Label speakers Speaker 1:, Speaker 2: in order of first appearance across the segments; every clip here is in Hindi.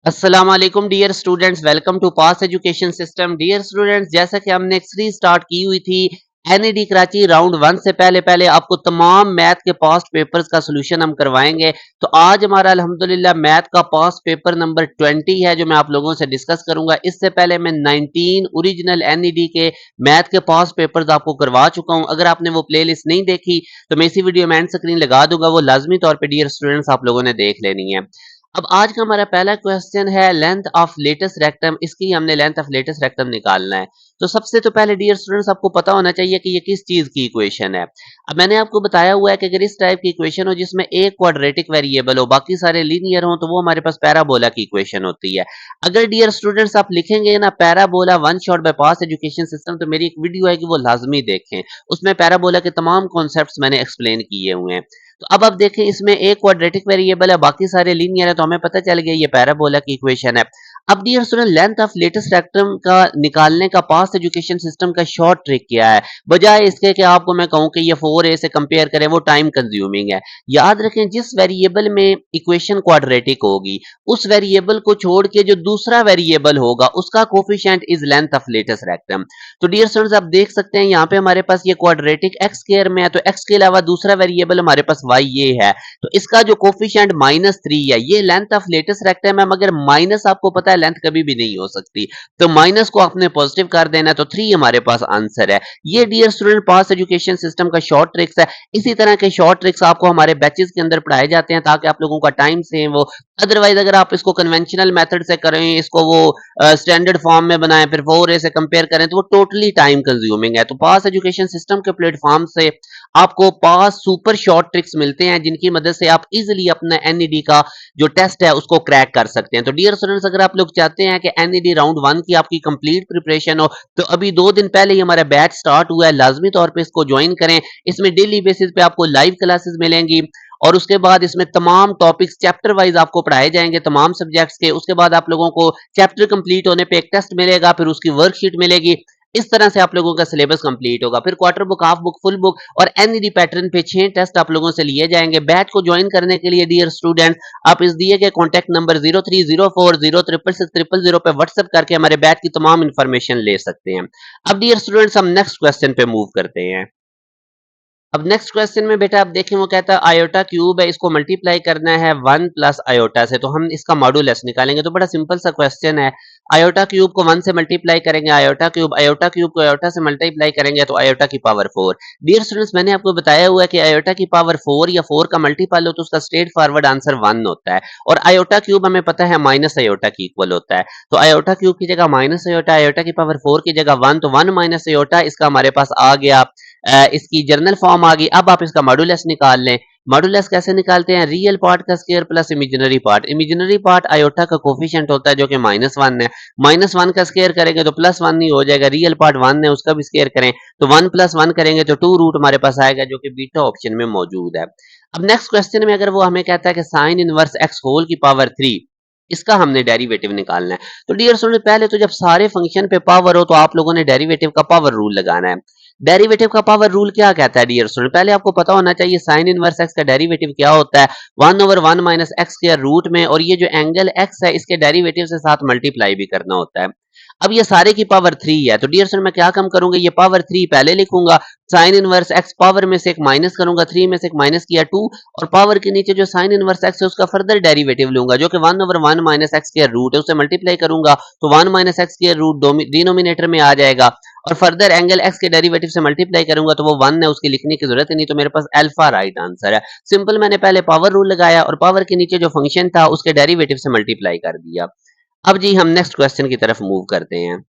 Speaker 1: अस्सलाम वालेकुम dear students, welcome to pass education system. Dear students, जैसा कि हमने एक सीरीज स्टार्ट की हुई थी एनईडी कराची राउंड वन से पहले पहले आपको तमाम मैथ के पास्ट पेपर्स का सोल्यूशन हम करवाएंगे। तो आज हमारा अल्हम्दुलिल्लाह मैथ का पास्ट पेपर नंबर 20 है जो मैं आप लोगों से डिस्कस करूंगा। इससे पहले मैं 19 ओरिजिनल एनईडी के मैथ के पास्ट पेपर्स आपको करवा चुका हूं। अगर आपने वो प्लेलिस्ट नहीं देखी तो मैं इसी वीडियो में एंड स्क्रीन लगा दूंगा, वो लाजमी तौर पर डियर स्टूडेंट्स आप लोगों ने देख लेनी है। अब आज का हमारा पहला क्वेश्चन है लेंथ ऑफ लेटेस्ट रेक्टम। इसकी हमने लेंथ ऑफ लेटेस्ट रेक्टम निकालना है। तो सबसे तो पहले डियर स्टूडेंट्स आपको पता होना चाहिए कि ये किस चीज की इक्वेशन है। अब मैंने आपको बताया हुआ है कि अगर इस टाइप की इक्वेशन हो जिसमें एक क्वाड्रेटिक वेरिएबल हो बाकी सारे लीनियर हो तो वो हमारे पास पैराबोला की इक्वेशन होती है। अगर डियर स्टूडेंट्स आप लिखेंगे ना पैराबोला वन शॉट बाय पास एजुकेशन सिस्टम, तो मेरी एक वीडियो है कि वो लाजमी देखें, उसमें पैराबोला के तमाम कॉन्सेप्ट्स मैंने एक्सप्लेन किए हुए हैं। तो अब आप देखें इसमें एक क्वाड्रेटिक वेरिएबल है बाकी सारे लीनियर है, तो हमें पता चल गया ये पैराबोला की इक्वेशन है। अब dear student, length of latus rectum का निकालने का पास्ट एजुकेशन सिस्टम का शॉर्ट ट्रिक क्या है, बजाय इसके कि आपको मैं कहूं कि ये 4a से कंपेयर करें, वो टाइम कंज्यूमिंग है। याद रखें जिस वेरिएबल में इक्वेशन क्वाड्रेटिक होगी उस वेरिएबल को छोड़ के जो दूसरा वेरिएबल होगा उसका coefficient is length of latus rectum. तो डियर स्टूडेंट्स आप देख सकते हैं यहाँ पे हमारे पास ये क्वाड्रेटिक एक्स स्क्वायर में है, तो एक्स के अलावा दूसरा वेरिएबल हमारे पास वाई ये है, तो इसका जो कोफिशिएंट -3 है ये लेंथ ऑफ लेटेस्ट रेक्टम है। मगर माइनस आपको पता है लेंथ कभी भी नहीं हो सकती, तो माइनस को आपने पॉजिटिव कर देना है, तो 3 हमारे पास आंसर है। ये dear student pass education system का शॉर्ट ट्रिक्स है। इसी तरह के शॉर्ट ट्रिक्स आपको हमारे बैचेस के अंदर पढ़ाए जाते हैं ताकि आप लोगों का टाइम सेव हो। अदरवाइज अगर आप इसको कन्वेंशनल मेथड से करें, इसको वो स्टैंडर्ड फॉर्म में बनाएं, फिर 4a से कंपेयर करें, तो वो टोटली टाइम कंज्यूमिंग है। तो पास एजुकेशन सिस्टम के प्लेटफॉर्म से आपको पास सुपर शॉर्ट ट्रिक्स मिलते हैं जिनकी मदद से आप इजीली अपना एनईडी का जो टेस्ट है उसको क्रैक कर सकते हैं। तो डियर स्टूडेंट्स, अगर आप लोग चाहते हैं कि एनईडी राउंड वन की आपकी कंप्लीट प्रिपरेशन हो तो अभी 2 दिन पहले ही हमारा बैच स्टार्ट हुआ है, लाजमी तौर पर इसको ज्वाइन करें। इसमें डेली बेसिस पे आपको लाइव क्लासेस मिलेंगी और उसके बाद इसमें तमाम टॉपिक्स चैप्टर वाइज आपको पढ़ाए जाएंगे तमाम सब्जेक्ट्स के। उसके बाद आप लोगों को चैप्टर कंप्लीट होने पे एक टेस्ट मिलेगा, फिर उसकी वर्कशीट मिलेगी। इस तरह से आप लोगों का सिलेबस कंप्लीट होगा। फिर quarter book, half book, full book और एनईडी पैटर्न पे 6 टेस्ट आप लोगों से लिए जाएंगे। बैच को ज्वाइन करने के लिए डियर स्टूडेंट आप इस दिए गए कॉन्टैक्ट नंबर 0304066600 पे व्हाट्सएप करके हमारे बैच की तमाम इंफॉर्मेशन ले सकते हैं। अब डियर स्टूडेंट्स हम नेक्स्ट क्वेश्चन पे मूव करते हैं। अब नेक्स्ट क्वेश्चन में बेटा आप देखें वो कहता है आयोटा क्यूब है, इसको मल्टीप्लाई करना है 1 प्लस आयोटा से, तो हम इसका मॉडुलस निकालेंगे। तो बड़ा सिंपल सा क्वेश्चन है। आयोटा क्यूब को 1 से मल्टीप्लाई करेंगे, आयोटा क्यूब को आयोटा से मल्टीप्लाई करेंगे तो आयोटा की पावर 4। डियर स्टूडेंट्स, मैंने आपको बताया हुआ है कि आयोटा की पावर 4 या 4 का मल्टीपल हो तो उसका स्ट्रेट फॉरवर्ड आंसर 1 होता है, और आयोटा क्यूब हमें पता है माइनस आयोटा की इक्वल होता है। तो आयोटा क्यूब की जगह माइनस आयोटा, आयोटा की पावर 4 की जगह 1, तो 1 माइनस आयोटा इसका हमारे पास आ गया। इसकी जर्नल फॉर्म आ गई। अब आप इसका मॉडुलस निकाल लें। मॉडुलस कैसे निकालते हैं? रियल पार्ट का square plus imaginary part. Imaginary part iota का कोफिशिएंट होता है जो कि -1 है। -1 का स्क्वायर करेंगे तो +1 नहीं हो जाएगा। रियल पार्ट 1 है उसका भी स्क्वायर करें तो 1 + 1 करेंगे तो 2 रूट हमारे पास आएगा जो कि बीटा ऑप्शन में मौजूद है। अब नेक्स्ट क्वेश्चन में अगर वो हमें कहता है कि साइन इनवर्स x होल की पावर 3, इसका हमने डेरिवेटिव निकालना है। तो डियर स्टूडेंट, पहले तो जब सारे फंक्शन पे पावर हो तो आप लोगों ने डेरिवेटिव का पावर रूल लगाना है। डेरिवेटिव का पावर रूल क्या कहता है डियर स्टूडेंट? पहले आपको पता होना चाहिए साइन इनवर्स एक्स का डेरिवेटिव क्या होता है। 1/1 माइनस एक्स के रूट में, और ये जो एंगल एक्स है इसके डेरिवेटिव से साथ मल्टीप्लाई भी करना होता है। अब ये सारे की पावर 3 है, तो डियर स्टूडेंट मैं क्या कम करूंगा, ये पावर 3 पहले लिखूंगा, साइन इनवर्स एक्स पावर में से एक माइनस करूंगा, 3 में से एक माइनस किया 2, और पावर के नीचे जो साइन इनवर्स एक्स है उसका फर्दर डेरिवेटिव लूंगा जो कि 1/1 माइनस एक्स के रूट है, उसे मल्टीप्लाई करूंगा तो 1 माइनस एक्स के रूट डिनोमिनेटर में आ जाएगा, और फर्दर एंगल एक्स के डेरिवेटिव से मल्टीप्लाई करूंगा तो वो 1 है, उसकी लिखने की जरूरत ही नहीं, तो मेरे पास अल्फा राइट आंसर है। सिंपल, मैंने पहले पावर रूल लगाया और पावर के नीचे जो फंक्शन था उसके डेरिवेटिव से मल्टीप्लाई कर दिया। अब जी हम नेक्स्ट क्वेश्चन की तरफ मूव करते हैं।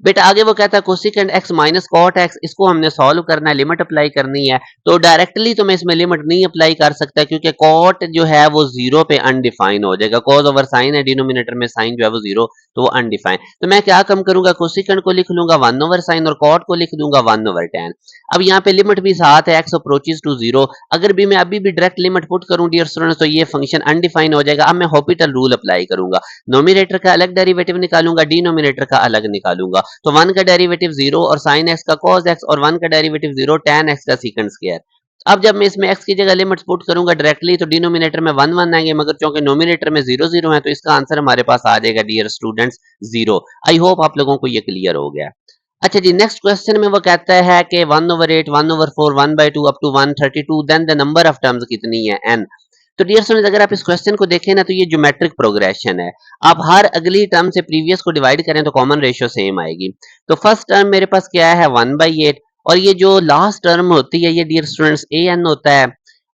Speaker 1: बेटा आगे वो कहता है cosecant X minus cot X, इसको हमने सॉल्व करना है, लिमिट अप्लाई करनी है। तो डायरेक्टली तो मैं इसमें लिमिट नहीं अप्लाई कर सकता क्योंकि कॉट जो है वो 0 पे अनडिफाइन हो जाएगा। कॉज ओवर साइन है, डिनोमिनेटर में साइन जो है वो 0, तो वो अनडिफाइन। तो मैं क्या कम करूंगा, कोसिकेंट को लिख लूंगा 1/sin और कॉट को लिख दूंगा 1/tan। अब यहाँ पे लिमिट भी साथ है, एक्स अप्रोचेस टू 0। अगर भी मैं अभी भी डायरेक्ट लिमिट पुट करूं डियर स्टूडेंट्स तो ये फंक्शन अनडिफाइन हो जाएगा। अब मैं हॉपिटल रूल अप्लाई करूंगा, नोमिनेटर का अलग डेरिवेटिव निकालूंगा, डिनोमिनेटर का अलग निकालूंगा। तो 1 का डेरिवेटिव 0 और sin x का cos x, और 1 का डेरिवेटिव 0 tan x का सीकेंट स्क्वायर। अब जब मैं इसमें x की जगह लिमिट्स पुट करूंगा डायरेक्टली तो डिनोमिनेटर में 1 1 आएंगे, मगर चूंकि नोमिनेटर में 0 0 है तो इसका आंसर हमारे पास आ जाएगा डियर स्टूडेंट्स 0। आई होप आप लोगों को ये क्लियर हो गया। अच्छा जी, नेक्स्ट क्वेश्चन में वो कहता है कि 1/8 1/4 1/2 up to 132, then the number of terms कितनी है n। तो डियर स्टूडेंट्स अगर आप इस क्वेश्चन को देखें ना तो ये ज्योमेट्रिक प्रोग्रेशन है। आप हर अगली टर्म से प्रीवियस को डिवाइड करें तो कॉमन रेशियो सेम आएगी। तो फर्स्ट टर्म मेरे पास क्या है 1/8, और ये जो लास्ट टर्म होती है ये डियर स्टूडेंट्स ए एन होता है।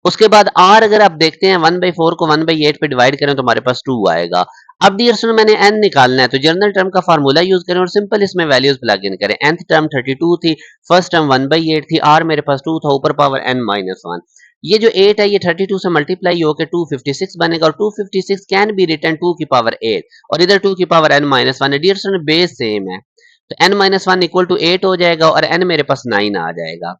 Speaker 1: उसके बाद आर अगर आप देखते हैं 1/4 को 1/8 पे डिवाइड करें तो हमारे पास 2 आएगा। अब डियर स्टूडेंट मैंने n निकालना है तो जनरल टर्म का फार्मूला यूज करें और सिंपल इसमें वैल्यूज प्लग इन करें। nth टर्म 32 थी, फर्स्ट टर्म 1/8 थी, r मेरे पास 2 था, ऊपर पावर n-1। ये जो 8 है ये 32 से मल्टीप्लाई होकर 256 बनेगा, और 256 कैन बी रिटन 2 की पावर 8, और इधर 2 की पावर n-1 है। डियर स्टूडेंट बेस सेम है तो n-1 इक्वल टू 8 हो जाएगा और n मेरे पास 9 आ जाएगा।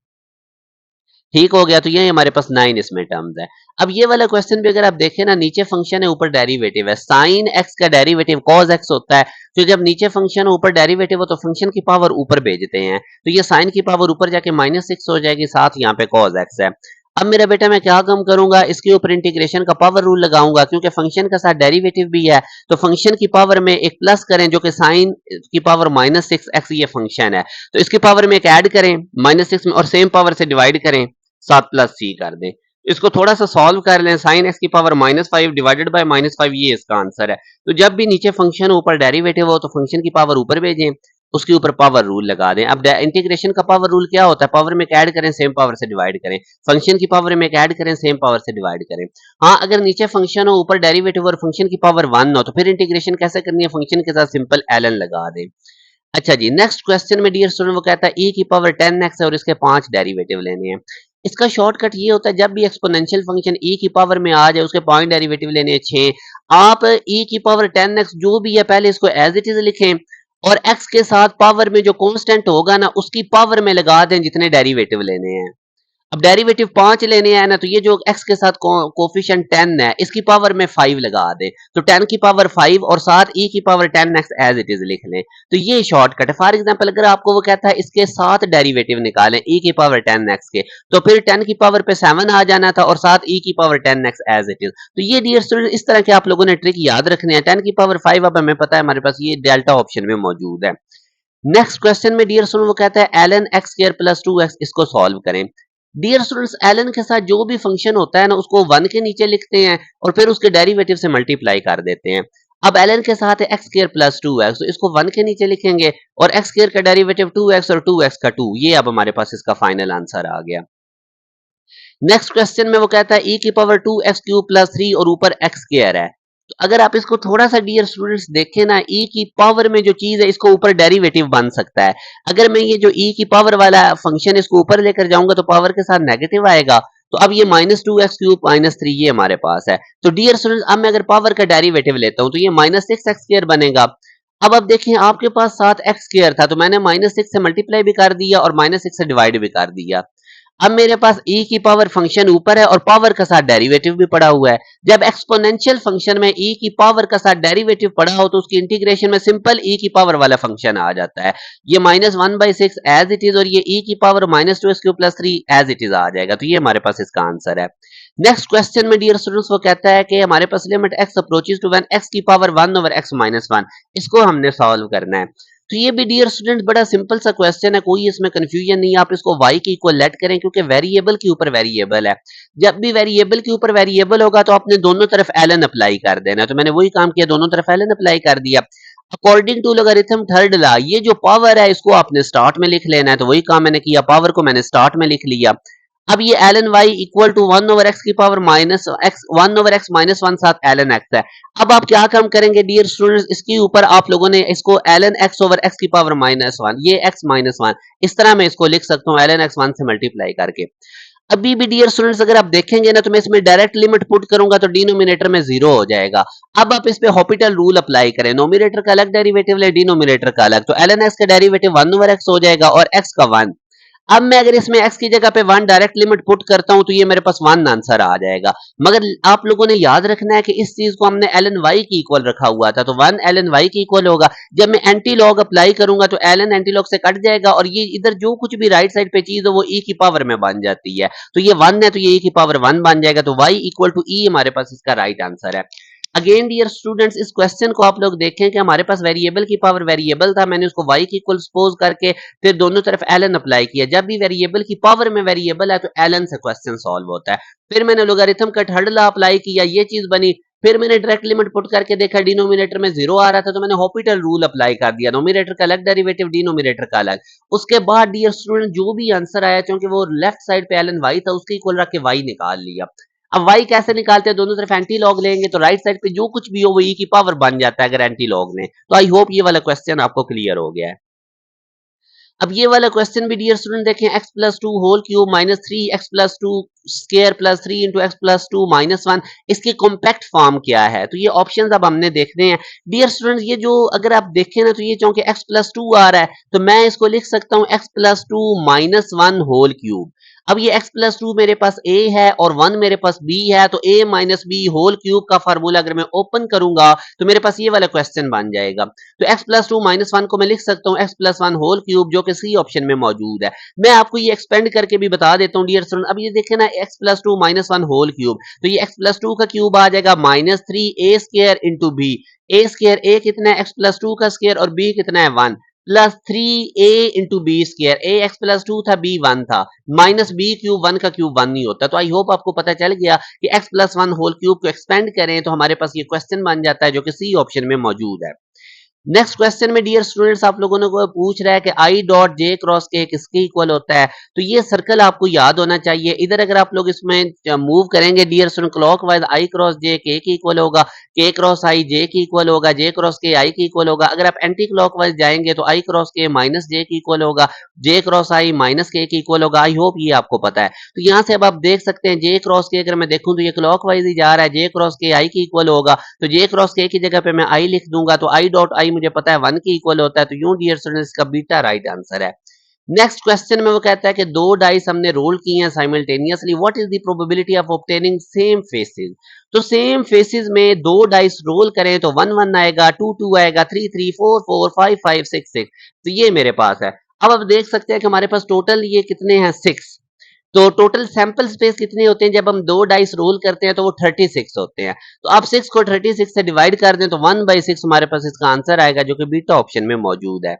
Speaker 1: ठीक हो गया, तो ये हमारे पास 9 इसमें टर्म्स है। अब ये वाला क्वेश्चन भी अगर आप देखें ना, नीचे फंक्शन है ऊपर डेरिवेटिव है। साइन एक्स का डेरिवेटिव कॉस एक्स होता है, तो जब नीचे फंक्शन है ऊपर डेरिवेटिव हो तो फंक्शन की पावर ऊपर भेजते हैं, तो ये साइन की पावर ऊपर जाके -6 हो जाएगी, साथ यहाँ पे कॉस एक्स है। अब मेरा बेटा मैं क्या काम करूंगा, इसके ऊपर इंटीग्रेशन का पावर रूल लगाऊंगा, क्योंकि फंक्शन का साथ डेरिवेटिव भी है तो फंक्शन की पावर में एक प्लस करें जो कि साइन की पावर -6x ये फंक्शन है, तो इसकी पावर में एक ऐड करें -6 में और सेम पावर से डिवाइड करें, 7+c कर दें। इसको थोड़ा सा सॉल्व कर लें, साइन एक्स की पावर -5 डिवाइडेड बाय -5 ये इसका आंसर है। तो जब भी नीचे फंक्शन ऊपर डेरिवेटिव हो तो फंक्शन की पावर ऊपर भेजें, उसके ऊपर पावर रूल लगा दें। अब इंटीग्रेशन का पावर रूल क्या होता है, पावर में ऐड करें सेम पावर से डिवाइड करें, फंक्शन की पावर में ऐड करें सेम पावर से डिवाइड करें। हाँ, अगर नीचे फंक्शन हो ऊपर डेरिवेटिव और फंक्शन की पावर 1 हो तो फिर इंटीग्रेशन कैसे करनी है, फंक्शन के साथ सिंपल ln लगा दें। अच्छा जी, नेक्स्ट क्वेश्चन में डियर स्टूडेंट वो कहता है e की पावर 10x है और इसके 5 डेरिवेटिव लेने हैं। इसका शॉर्टकट ये होता है, जब भी एक्सपोनेंशियल फंक्शन e की पावर में आ जाए उसके पॉइंट डेरिवेटिव लेने हैं 6। आप e की पावर 10x जो भी है पहले इसको एज इट इज लिखें, और x के साथ पावर में जो कांस्टेंट होगा ना उसकी पावर में लगा दें जितने डेरिवेटिव लेने हैं। अब डेरिवेटिव 5 लेने हैं ना, तो ये जो x के साथ कोफिशिएंट 10 है इसकी पावर में 5 लगा दे, तो 10 की पावर 5 और साथ e की power 10x as it is लिख लें। तो ये शॉर्टकट है। फॉर एग्जांपल अगर आपको वो कहता है इसके 7 डेरिवेटिव निकालें e की पावर 10x के, तो फिर 10 की पावर पे 7 आ जाना था और साथ e की power 10x as it is. तो ये डियर स्टूडेंट इस तरह के आप लोगों ने ट्रिक याद रखने हैं। 10 की पावर 5 अब हमें पता है हमारे पास ये डेल्टा ऑप्शन में मौजूद है। नेक्स्ट क्वेश्चन में डियर स्टूडेंट वो कहता है ln x square plus 2x, इसको सॉल्व करें। डियर स्टूडेंट्स ln के साथ जो भी फंक्शन होता है ना उसको 1 के नीचे लिखते हैं और फिर उसके डेरिवेटिव से मल्टीप्लाई कर देते हैं। अब ln के साथ है x स्क्वायर प्लस 2x, तो इसको 1 के नीचे लिखेंगे और x स्क्वायर का डेरिवेटिव 2x और 2x का 2, ये अब हमारे पास इसका फाइनल आंसर आ गया। नेक्स्ट क्वेश्चन में वो कहता है e की पावर 2x क्यूब प्लस 3 और ऊपर x स्क्वायर है। तो अगर आप इसको थोड़ा सा डियर स्टूडेंट्स देखें ना, e की पावर में जो चीज है इसको ऊपर डेरिवेटिव बन सकता है। अगर मैं ये जो e की पावर वाला फंक्शन इसको ऊपर लेकर जाऊंगा तो पावर के साथ नेगेटिव आएगा, तो अब ये -2x क्यूब -3 ये हमारे पास है। तो डियर स्टूडेंट्स अब मैं अगर पावर का डेरिवेटिव लेता हूं तो ये -6x स्क्वायर बनेगा। अब देखिए आपके पास साथ x स्क्वायर था तो मैंने -6 से मल्टीप्लाई भी कर दिया और -6 से डिवाइड भी कर दिया। अब मेरे पास e की पावर फंक्शन ऊपर है और पावर का साथ डेरिवेटिव भी पड़ा हुआ है। जब एक्सपोनेंशियल फंक्शन में e की पावर का साथ डेरिवेटिव पड़ा हो तो उसकी इंटीग्रेशन में सिंपल e की पावर वाला फंक्शन आ जाता है। ये -1/6 एज इट इज और ये e की power -2x cube plus 3 as it is आ जाएगा। तो ये हमारे पास इसका आंसर है। नेक्स्ट क्वेश्चन में डियर स्टूडेंट्स वो कहता है कि हमारे पास limit x approaches to when x की पावर 1/x-1, इसको हमने सॉल्व करना है। तो ये भी डियर स्टूडेंट बड़ा सिंपल सा क्वेश्चन है, कोई इसमें कंफ्यूजन नहीं है। आप इसको y के इक्वल लेट करें क्योंकि वेरिएबल के ऊपर वेरिएबल है। जब भी वेरिएबल के ऊपर वेरिएबल होगा तो आपने दोनों तरफ ln अप्लाई कर देना। तो मैंने वही काम किया, दोनों तरफ ln अप्लाई कर दिया। According to logarithm third law, ये जो पावर है इसको आपने स्टार्ट में लिख लेना है, तो वही काम मैंने किया, पावर को मैंने स्टार्ट में लिख लिया। अब ये ln y equal to 1/x की पावर माइनस x 1/x -1 साथ ln x है। अब आप क्या काम करेंगे डियर स्टूडेंट्स, इसके ऊपर आप लोगों ने इसको ln x/x की पावर -1, ये x -1 इस तरह मैं इसको लिख सकता हूँ ln x 1 से मल्टीप्लाई करके। अभी भी डियर स्टूडेंट्स अगर आप देखेंगे ना तो मैं इसमें डायरेक्ट लिमिट पुट करूंगा तो डिनोमिनेटर में 0 हो जाएगा। अब आप इस पे हॉपिटल रूल अप्लाई करें, नोमिनेटर का अलग डेरिवेटिव ले, डिनोमिनेटर का अलग, तो ln x का डेरिवेटिव 1/x हो जाएगा और x का 1। अब मैं अगर इसमें x की जगह पे 1 डायरेक्ट लिमिट पुट करता हूं तो ये मेरे पास 1 आंसर आ जाएगा। मगर आप लोगों ने याद रखना है कि इस चीज को हमने ln y की इक्वल रखा हुआ था, तो 1 ln y की इक्वल होगा। जब मैं एंटी लॉग अप्लाई करूंगा तो ln एंटी लॉग से कट जाएगा और ये इधर जो कुछ भी राइट साइड पे चीज हो वो e की पावर में बन जाती है। तो ये 1 है तो ये e की पावर 1 बन जाएगा, तो y इक्वल टू e हमारे पास इसका राइट आंसर है। अगेन डियर स्टूडेंट्स, इस क्वेश्चन को आप लोग देखें कि हमारे पास वेरिएबल की पावर वेरिएबल था, मैंने उसको y की इक्वल सपोज करके फिर दोनों तरफ ln अप्लाई किया। जब भी वेरिएबल की पावर में वेरिएबल है तो ln से क्वेश्चन सॉल्व होता है। फिर मैंने लोगारिथम का थर्ड लॉ अप्लाई किया, ये चीज बनी। फिर मैंने डायरेक्ट लिमिट पुट करके देखा डिनोमिनेटर में 0 आ रहा था तो मैंने हॉपिटल रूल अप्लाई कर दिया, नोमिनेटर का अलग डेरिवेटिव डिनोमिनेटर का अलग। उसके बाद डियर स्टूडेंट जो भी आंसर आया, क्योंकि वो लेफ्ट साइड पे ln y था, उसके इक्वल रख के y निकाल लिया। अब y कैसे निकालते हैं, दोनों तरफ एंटी लॉग लेंगे तो राइट साइड पे जो कुछ भी हो वो e की पावर बन जाता है अगर एंटी लॉग लें। तो आई होप ये वाला क्वेश्चन आपको क्लियर हो गया है। अब ये वाला क्वेश्चन भी डियर स्टूडेंट देखें, x plus two whole cube minus three X plus two square plus three into X plus two minus one, इसकी कॉम्पैक्ट फॉर्म क्या है। तो ये ऑप्शंस अब हमने देखने हैं डियर स्टूडेंट। ये जो अगर आप देखें ना तो ये चूंकि x प्लस टू आ रहा है तो मैं इसको लिख सकता हूँ x plus two minus one whole cube. अब ये x प्लस टू मेरे पास a है और 1 मेरे पास b है, तो a minus B whole cube का फार्मूला अगर मैं ओपन करूंगा तो मेरे पास ये वाला क्वेश्चन बन जाएगा। तो x plus two minus one को मैं लिख सकता हूँ x plus one whole cube, जो कि सी ऑप्शन में मौजूद है। मैं आपको ये एक्सपेंड करके भी बता देता हूँ डियर स्टूडेंट। अब ये देखें ना, x plus two minus one whole cube, तो ये x प्लस टू का क्यूब आ जाएगा minus three A square into B. A square A कितना है, x प्लस टू का स्केयर, और b कितना है 1, plus three A into B square. A X plus two था, बी वन था, माइनस बी क्यूब, वन का क्यूब वन नहीं होता। तो आई होप आपको पता चल गया कि x plus one whole cube को एक्सपेंड करें तो हमारे पास ये क्वेश्चन बन जाता है जो कि सी ऑप्शन में मौजूद है। नेक्स्ट क्वेश्चन में डियर स्टूडेंट्स आप लोगों ने को पूछ रहा है कि आई डॉट जे क्रॉस के किसके इक्वल होता है। तो ये सर्कल आपको याद होना चाहिए। इधर अगर आप लोग इसमें मूव करेंगे डियर स्टूडेंट क्लॉकवाइज, आई क्रॉस जे के इक्वल होगा, के क्रॉस आई जे की इक्वल होगा, जे क्रॉस के आई की इक्वल होगा। अगर आप एंटी क्लॉकवाइज जाएंगे तो आई क्रॉस के माइनस जे की इक्वल होगा, जे क्रॉस आई माइनस के इक्वल होगा। आई होप ये आपको पता है। तो यहाँ से अब आप देख सकते हैं जे क्रॉस के अगर मैं देखूं तो ये क्लॉकवाइज ही जा रहा है, जे क्रॉस के आई की इक्वल होगा। तो जे क्रॉस के की जगह पे मैं आई लिख दूंगा, तो आई डॉट आई मुझे पता है 1 की इक्वल होता है। तो यूं डियर स्टूडेंट्स इसका बीटा राइट आंसर है। नेक्स्ट क्वेश्चन में वो कहता है कि दो डाइस हमने रोल किए हैं simultaneously, what is the probability of obtaining same faces. तो सेम फेसेस में दो डाइस रोल करें तो 1 1 आएगा, 2 2 आएगा, 3 3 4 4 5 5 6 6। तो ये मेरे पास है। अब आप देख सकते हैं कि हमारे पास टोटल ये कितने हैं, 6। तो टोटल सैंपल स्पेस कितने होते हैं, जब हम दो डाइस रोल करते हैं तो वो 36 होते हैं। तो आप 6 को 36 से डिवाइड कर दें तो 1/6 हमारे पास इसका आंसर आएगा, जो कि बीटा ऑप्शन में मौजूद है।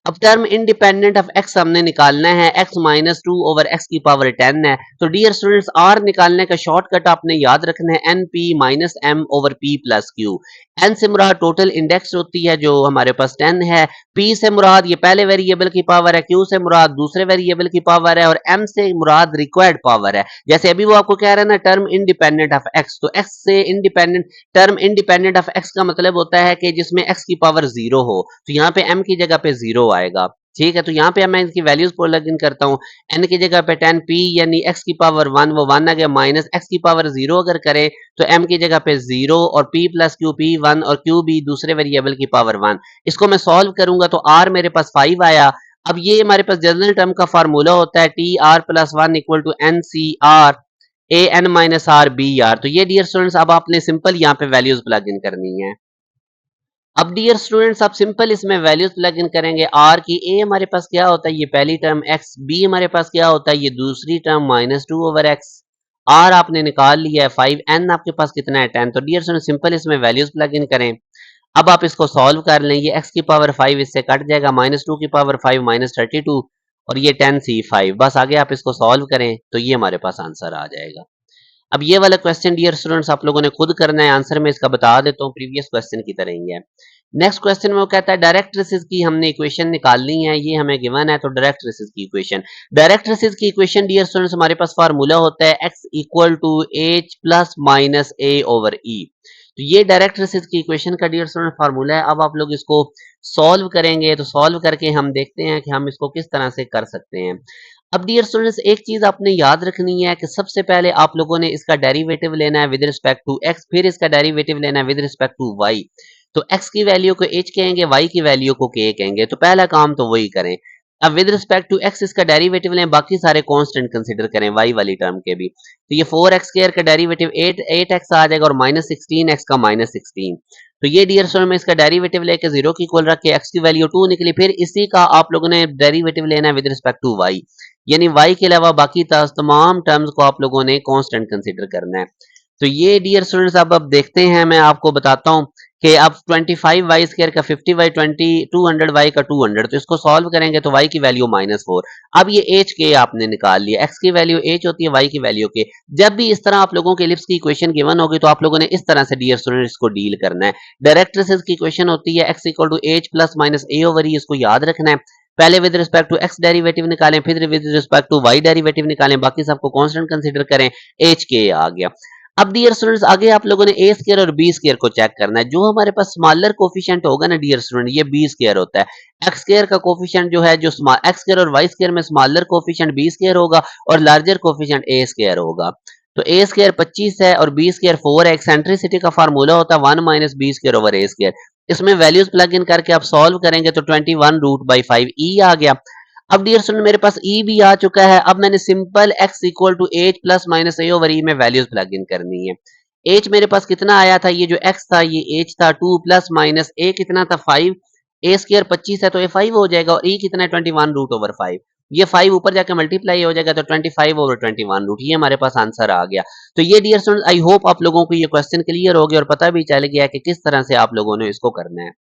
Speaker 1: अब टर्म इंडिपेंडेंट ऑफ एक्स हमने निकालना है, x minus two over x की पावर 10 है। तो डियर स्टूडेंट्स आर निकालने का शॉर्टकट आपने याद रखना है, N P minus M over P plus Q. N से मुराद टोटल इंडेक्स होती है जो हमारे पास 10 है, पी से मुराद ये पहले वेरिएबल की पावर है, क्यू से मुराद दूसरे वेरिएबल की पावर है, और एम से मुराद रिक्वायर्ड पावर है। जैसे अभी वो आपको कह रहा है ना टर्म इंडिपेंडेंट ऑफ एक्स, तो एक्स से independent, term independent of x का मतलब होता है कि जिसमें एक्स की पावर 0 हो। तो यहाँ पे m की जगह पे 0 आएगा। ठीक है, तो यहाँ पे मैं इनकी वैल्यूज को लग इन करता हूँ। n की जगह पे 10, p यानी x की पावर 1 वो 1 आ गया, माइनस x की पावर 0 अगर करें तो m की जगह पे 0 और p प्लस क्यू p 1 और q भी दूसरे वेरिएबल की पावर 1। इसको मैं सॉल्व करूंगा तो r मेरे पास 5 आया। अब ये हमारे पास जनरल टर्म का फार्मूला होता है T R plus one equal to N C R A N minus R B R. तो ये डियर स्टूडेंट्स अब आपने सिंपल यहाँ पे वैल्यूज प्लग इन करनी है। अब डियर स्टूडेंट्स आप सिंपल इसमें वैल्यूज प्लग इन करेंगे आर की। ए हमारे पास क्या होता है, ये पहली टर्म एक्स, बी हमारे पास क्या होता है, ये दूसरी term minus two over X, R आपने निकाल लिया है 5, एन आपके पास कितना है 10। तो डियर स्टूडेंट सिंपल इसमें वैल्यूज प्लग इन करें। अब आप इसको सॉल्व कर लें, ये एक्स की पावर 5 इससे कट जाएगा, माइनस टू की पावर 5 माइनस 32 और ये 10c5। बस आगे आप इसको सॉल्व करें तो ये हमारे पास आंसर आ जाएगा। अब ये वाला क्वेश्चन डियर स्टूडेंट्स आप लोगों ने खुद करना है, आंसर मैं इसका बता देता हूँ, प्रीवियस क्वेश्चन की तरह ही है। नेक्स्ट क्वेश्चन में वो कहता है डायरेक्ट रेसिस की हमने इक्वेशन निकालनी है, ये हमें गिवन है। तो डायरेक्ट रेसिस की इक्वेशन, डायरेक्ट रेसिस की इक्वेशन डियर स्टूडेंट्स हमारे पास फार्मूला होता है x equal to H plus minus A over E. तो ये डायरेक्ट रेसिस की इक्वेशन का डियर स्टूडेंट फार्मूला है। अब आप लोग इसको सॉल्व करेंगे तो सॉल्व करके हम देखते हैं कि हम इसको किस तरह से कर सकते हैं। अब डियर स्टूडेंट्स एक चीज आपने याद रखनी है कि सबसे पहले आप लोगों ने इसका डेरिवेटिव लेना है विद रिस्पेक्ट टू x, फिर इसका डेरिवेटिव लेना है विद रिस्पेक्ट टू y। तो x की वैल्यू को h कहेंगे, y की वैल्यू को k कहेंगे। तो पहला काम तो वही करें। अब विद रिस्पेक्ट टू एक्स इसका डेरिवेटिव लें, बाकी सारे कांस्टेंट कंसीडर करें वाई वाली टर्म के भी, तो ये 4x² का डेरिवेटिव 8x आ जाएगा और -16x का -16। तो ये डियर स्टूडेंट में इसका डेरिवेटिव लेके 0 की इक्वल रख के x की वैल्यू 2 निकली। फिर इसी का आप लोगों ने डेरिवेटिव लेना है विद रिस्पेक्ट टू y, यानी y के अलावा बाकी तमाम टर्म्स को आप लोगों ने कांस्टेंट कंसीडर करना है। तो ये डियर स्टूडेंट्स अब देखते हैं, मैं आपको बताता हूँ कि अब 25y² का 50y 20 200y का 200, तो इसको सॉल्व करेंगे तो y की वैल्यू -4। अब ये h के आपने निकाल लिया, x की वैल्यू h होती है, y की वैल्यू के। जब भी इस तरह आप लोगों के एलिप्स की इक्वेशन गिवन होगी तो आप लोगों ने इस तरह से डियर स्टूडेंट इसको डील करना है। डायरेक्ट्रिसेस की इक्वेशन होती है x equal to h plus minus a over e, इसको याद रखना है। पहले with respect to x derivative निकालें, फिर with respect to y derivative निकालें, बाकी सबको कांस्टेंट कंसीडर करें, h के आ गया। अब डियर स्टूडेंट्स आगे आप लोगों ने ए स्क्वायर और बी स्क्वायर को चेक करना है। जो हमारे पास स्मॉलर कोफिशिएंट होगा ना डियर स्टूडेंट, ये बी स्क्वायर होता है। एक्स स्क्वायर का कोफिशिएंट जो है, जो एक्स स्क्वायर और वाई स्क्वायर में स्मॉलर कोफिशिएंट बी स्क्वायर होगा और लार्जर कोफिशिएंट ए स्क्वायर होगा। तो ए स्क्वायर 25 है और बी स्क्वायर 4 है। एक्सेंट्रिसिटी का फार्मूला होता है 1 माइनस बी स्क्वायर ओवर ए स्क्वायर। इसमें वैल्यूज प्लग इन करके आप सॉल्व करेंगे तो 21 रूट बाई 5 ई आ गया। अब डियर स्टूडेंट मेरे पास ई भी आ चुका है। अब मैंने simple x equal to H plus minus A over e में वैल्यूज प्लग इन करनी है। एच मेरे पास कितना आया था, ये जो एक्स था ये एच था 2 प्लस माइनस ए कितना था 5, ए स्क्वायर 25 है तो ए 5 हो जाएगा और ई कितना है 21 रूट ओवर 5। ये 5 ऊपर जाके मल्टीप्लाई हो जाएगा तो 25 ओवर 21 रूट, ये हमारे पास आंसर आ गया। तो ये डियर स्टूडेंट आई होप आप लोगों को ये क्वेश्चन क्लियर हो गया और पता भी चल गया कि किस तरह से आप लोगों ने इसको करना है।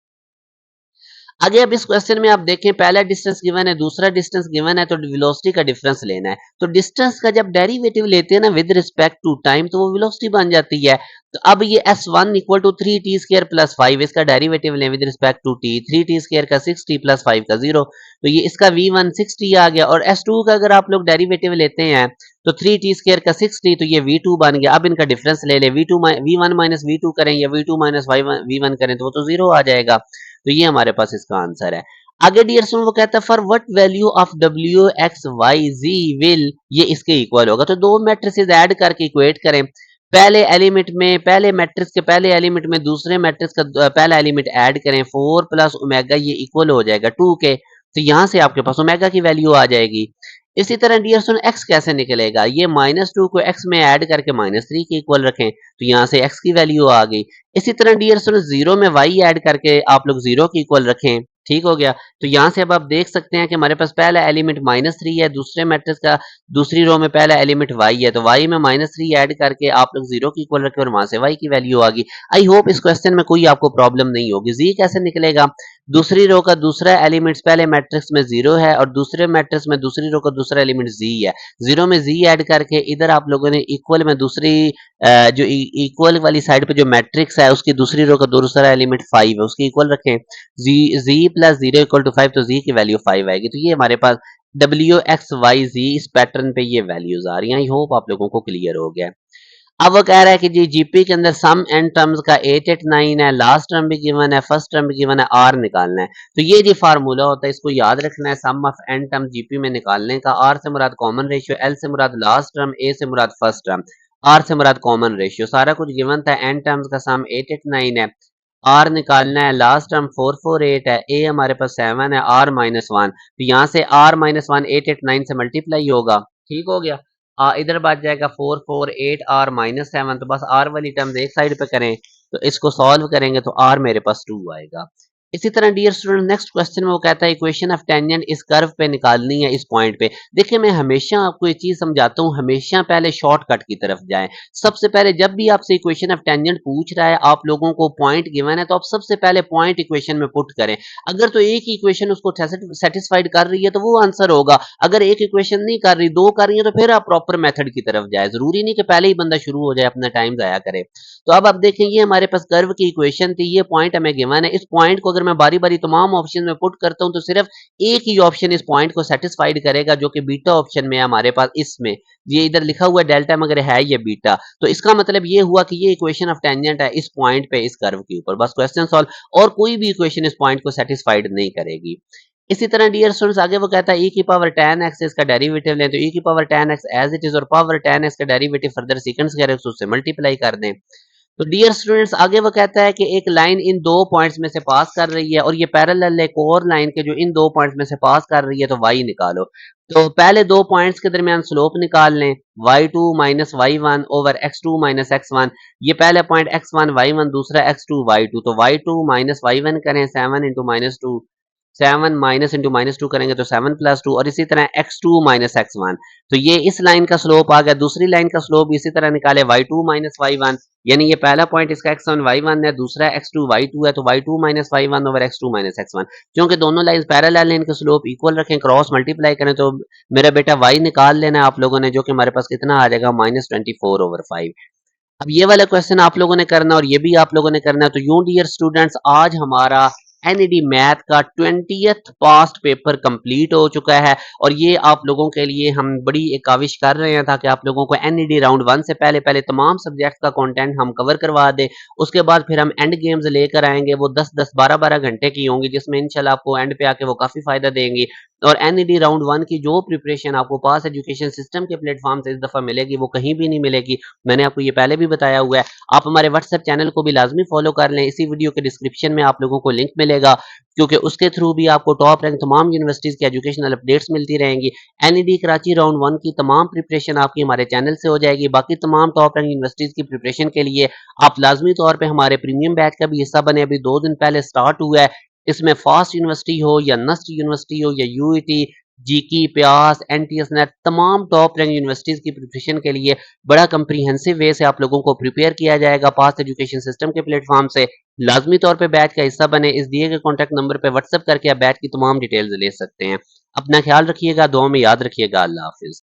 Speaker 1: आगे अब इस क्वेश्चन में आप देखें, पहला डिस्टेंस गिवन है, दूसरा डिस्टेंस गिवन है, तो वेलोसिटी का डिफरेंस लेना है। तो डिस्टेंस का जब डेरिवेटिव लेते हैं ना विद रिस्पेक्ट टू टाइम तो वो वेलोसिटी बन जाती है। तो अब ये s1 equal to 3t square plus 5, इसका डेरिवेटिव लें with respect to t, 3t square का 6t प्लस 5 का 0, तो ये इसका v1 6t आ गया। और s2 का अगर आप लोग डेरिवेटिव लेते हैं तो 3t स्क्वायर का 6t, तो ये v2 बन गया। अब इनका डिफरेंस ले ले, v1 माइनस v2 करें या v2 माइनस v1 करें तो वो तो 0 आ जाएगा। तो ये हमारे पास इसका आंसर है। आगे डियर स्टूडेंट वो कहता है for what value of w x y z will, ये इसके इक्वल होगा। तो दो मैट्रिसेस ऐड करके इक्वेट करें। पहले एलिमेंट में, पहले मैट्रिक्स के पहले एलिमेंट में दूसरे मैट्रिक्स का पहला एलिमेंट ऐड करें, 4 प्लस ओमेगा, ये इक्वल हो जाएगा 2 के। तो यहां से आपके पास ओमेगा की वैल्यू आ जाएगी। इसी तरह डियर स्टूडेंट एक्स कैसे निकलेगा, ये -2 को एक्स में ऐड करके -3 के इक्वल रखें तो यहाँ से एक्स की वैल्यू आ गई। इसी तरह डियर स्टूडेंट 0 में वाई ऐड करके आप लोग 0 की इक्वल रखें, ठीक हो गया। तो यहाँ से अब आप देख सकते हैं कि हमारे पास पहला एलिमेंट -3 है, दूसरे मैट्रिक्स का दूसरी रो में पहला एलिमेंट y है, तो y में -3 ऐड करके आप लोग 0 की इक्वल रखें और वहां से y की वैल्यू आ गई। आई होप इस क्वेश्चन में कोई आपको प्रॉब्लम नहीं होगी। z कैसे निकलेगा, दूसरी रो का दूसरा एलिमेंट पहले मैट्रिक्स में 0 है और दूसरे मैट्रिक्स में दूसरी रो का दूसरा एलिमेंट z है, 0 में z ऐड करके इधर आप लोगों ने इक्वल में दूसरी जो इक्वल वाली साइड पे जो मैट्रिक्स है उसकी दूसरी रो का दूसरा एलिमेंट 5 है, उसकी इक्वल रखें, z प्लस 0 इक्वल टू 5, तो z की वैल्यू 5 आएगी। तो ये हमारे पास w x y z इस पैटर्न पे ये वैल्यूज आ रही हैं। आई होप आप लोगों को क्लियर हो गया। अब वो कह रहा है कि जी जीपी के अंदर सम एंड टर्म्स का 8 8 9 है, लास्ट टर्म भी गिवन है, फर्स्ट टर्म भी गिवन है, आर निकालना है। तो ये जी फार्मूला होता है, इसको याद रखना है। सम ऑफ एंड टर्म जीपी में निकालने का, आर से मुराद कॉमन रेशियो, एल से मुराद लास्ट टर्म, ए से मुराद फर्स्ट टर्म, आर से मुराद कॉमन रेशियो, सारा कुछ गिवन था। एंड टर्म्स का सम 8 8 9 है, आर निकालना है, लास्ट टर्म 4 4 8 है, ए हमारे पास 7 है, आर -1, तो यहाँ से आर -1 8 8 9 से मल्टीप्लाई होगा, ठीक हो गया। इधर बच जाएगा 4 4 8 आर -7, तो बस आर वाली टर्म्स एक साइड पे करें तो इसको सॉल्व करेंगे तो आर मेरे पास 2 आएगा। इसी तरह डियर स्टूडेंट नेक्स्ट क्वेश्चन में वो कहता है इक्वेशन ऑफ टेंजेंट इस कर्व पे निकालनी है, इस पॉइंट पे। देखिए मैं हमेशा आपको ये चीज समझाता हूँ, हमेशा पहले शॉर्टकट की तरफ जाएं। सबसे पहले जब भी आपसे इक्वेशन ऑफ टेंजेंट पूछ रहा है, आप लोगों को पॉइंट गिवन है, तो आप सबसे पहले पॉइंट इक्वेशन में पुट करें। अगर तो एक ही इक्वेशन उसको सेटिस्फाइड कर रही है तो वो आंसर होगा। अगर एक इक्वेशन नहीं कर रही, दो कर रही है, तो फिर आप प्रॉपर मेथड की तरफ जाए। जरूरी नहीं कि पहले ही बंदा शुरू हो जाए, अपना टाइम जाया करे। तो अब आप देखें ये हमारे पास कर्व की इक्वेशन थी, ये पॉइंट हमें गिवन है। इस पॉइंट को अगर मैं बारी बारी तमाम ऑप्शन में पुट करता हूं तो सिर्फ एक ही ऑप्शन इस पॉइंट को सेटिस्फाइड करेगा, जो कि बीटा ऑप्शन में है हमारे पास। इसमें ये इधर लिखा हुआ है डेल्टा मगर है ये बीटा, तो इसका मतलब ये हुआ कि ये इक्वेशन ऑफ टेंजेंट है इस पॉइंट पे, इस कर्व के ऊपर। बस क्वेश्चन सॉल्व, और कोई भी इक्वेशन इस पॉइंट को सेटिस्फाइड नहीं करेगी। इसी तरह डियर स्टूडेंट्स आगे वो कहता है e की पावर tan x इसका डेरिवेटिव लें, तो e की power tan x as it is और पावर tan x का डेरिवेटिव फर्दर सीकेंड स्क्वायर उससे मल्टीप्लाई कर दें। तो डियर स्टूडेंट्स आगे वो कहता है कि एक लाइन इन दो पॉइंट्स में से पास कर रही है और ये पैरेलल है एक और लाइन के जो इन दो पॉइंट्स में से पास कर रही है, तो y निकालो। तो पहले दो पॉइंट्स के दरमियान स्लोप निकाल लें, y2 minus y1 over x2 minus x1। ये पहले पॉइंट x1 y1, दूसरा x2 y2, तो y2 माइनस y1 करें 7 into minus two, 7 minus into minus two करेंगे तो 7 प्लस टू, और इसी तरह x2 माइनस x1। तो ये इस लाइन का स्लोप आ गया। दूसरी लाइन का स्लोप इसी तरह निकाले y2 माइनस y1, यानी ये पहला पॉइंट इसका x1 y1 है, दूसरा x2 y2 है, तो y2 minus y1 over x2 minus x1। क्योंकि दोनों लाइंस पैरेलल हैं, इनके स्लोप इक्वल रखें, क्रॉस मल्टीप्लाई करें तो मेरा बेटा y निकाल लेना है आप लोगों ने, जो कि हमारे पास कितना आ जाएगा -24 ओवर 5। अब ये वाला क्वेश्चन आप लोगों ने करना और ये भी आप लोगों ने करना है। तो यूं डियर स्टूडेंट्स आज हमारा एनईडी मैथ का 20th पास्ट पेपर कंप्लीट हो चुका है और ये आप लोगों के लिए हम बड़ी एक काविश कर रहे हैं ताकि आप लोगों को एनईडी राउंड 1 से पहले पहले तमाम सब्जेक्ट का कंटेंट हम कवर करवा दें। उसके बाद फिर हम एंड गेम्स लेकर आएंगे, वो 10-10 12-12 घंटे की होंगी, जिसमें इंशाल्लाह आपको एंड पे आके वो काफी फायदा देंगी। और एनईडी राउंड 1 की जो प्रिपरेशन आपको पास एजुकेशन सिस्टम के प्लेटफॉर्म से इस दफा मिलेगी वो कहीं भी नहीं मिलेगी। मैंने आपको ये पहले भी बताया हुआ है। आप हमारे व्हाट्सएप चैनल को भी लाजमी फॉलो कर लें, इसी वीडियो के डिस्क्रिप्शन में आप लोगों को लिंक मिलेगा, क्योंकि उसके थ्रू भी आपको टॉप रैंक तमाम यूनिवर्सिटीज की एजुकेशनल अपडेट्स मिलती रहेंगी। एनईडी कराची राउंड 1 की तमाम प्रिपरेशन आपकी हमारे चैनल से हो जाएगी। बाकी तमाम टॉप रैंक यूनिवर्सिटीज की प्रिपरेशन के लिए आप लाजमी तौर पर हमारे प्रीमियम बैच का भी हिस्सा बने, अभी 2 दिन पहले स्टार्ट हुआ है। इसमें फास्ट यूनिवर्सिटी हो या नस्ट यूनिवर्सिटी हो या यूईटी, जीकी, प्यास, एनटीएस नेट, तमाम टॉप रैंक यूनिवर्सिटीज की प्रिपरेशन के लिए बड़ा कंप्रीहेंसिव वे से आप लोगों को प्रिपेयर किया जाएगा पास एजुकेशन सिस्टम के प्लेटफॉर्म से। लाजमी तौर पे बैच का हिस्सा बने, इस दिए गए कॉन्टैक्ट नंबर पे व्हाट्सएप करके आप बैच की तमाम डिटेल्स ले सकते हैं। अपना ख्याल रखिएगा, दुआ में याद रखिएगा। अल्लाह हाफिज।